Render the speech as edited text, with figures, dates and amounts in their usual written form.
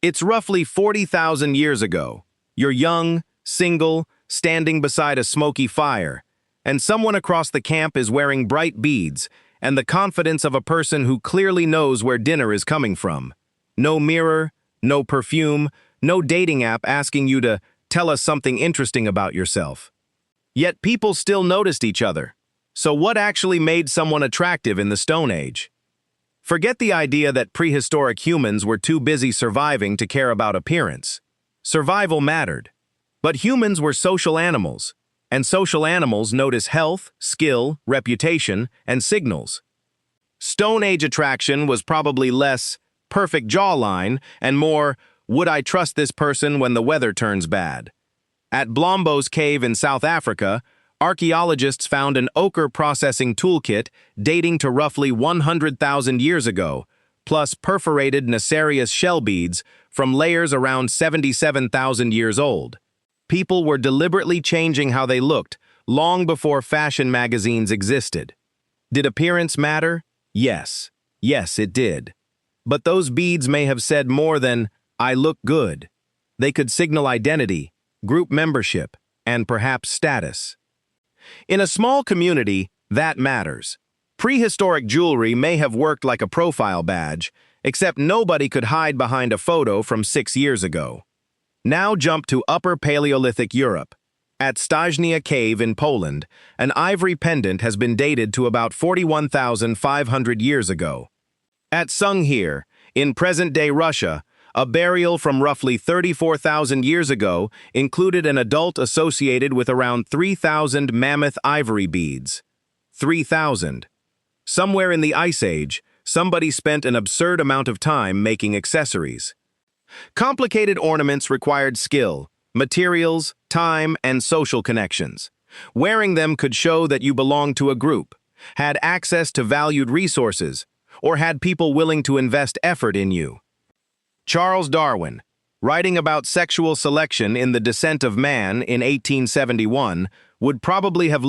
It's roughly 40,000 years ago. You're young, single, standing beside a smoky fire, and someone across the camp is wearing bright beads and the confidence of a person who clearly knows where dinner is coming from. No mirror, no perfume, no dating app asking you to tell us something interesting about yourself. Yet people still noticed each other. So what actually made someone attractive in the Stone Age? Forget the idea that prehistoric humans were too busy surviving to care about appearance. Survival mattered. But humans were social animals, and social animals notice health, skill, reputation, and signals. Stone Age attraction was probably less perfect jawline and more, would I trust this person when the weather turns bad? At Blombos Cave in South Africa, archaeologists found an ochre processing toolkit dating to roughly 100,000 years ago, plus perforated nacreous shell beads from layers around 77,000 years old. People were deliberately changing how they looked long before fashion magazines existed. Did appearance matter? Yes. Yes, it did. But those beads may have said more than, "I look good." They could signal identity, group membership, and perhaps status. In a small community, that matters. Prehistoric jewelry may have worked like a profile badge, except nobody could hide behind a photo from 6 years ago. Now jump to Upper Paleolithic Europe. At Sunghir Cave in Poland, an ivory pendant has been dated to about 41,500 years ago. At Sunghir, in present-day Russia, a burial from roughly 34,000 years ago included an adult associated with around 3,000 mammoth ivory beads. 3,000. Somewhere in the Ice Age, somebody spent an absurd amount of time making accessories. Complicated ornaments required skill, materials, time, and social connections. Wearing them could show that you belonged to a group, had access to valued resources, or had people willing to invest effort in you. Charles Darwin, writing about sexual selection in The Descent of Man in 1871, would probably have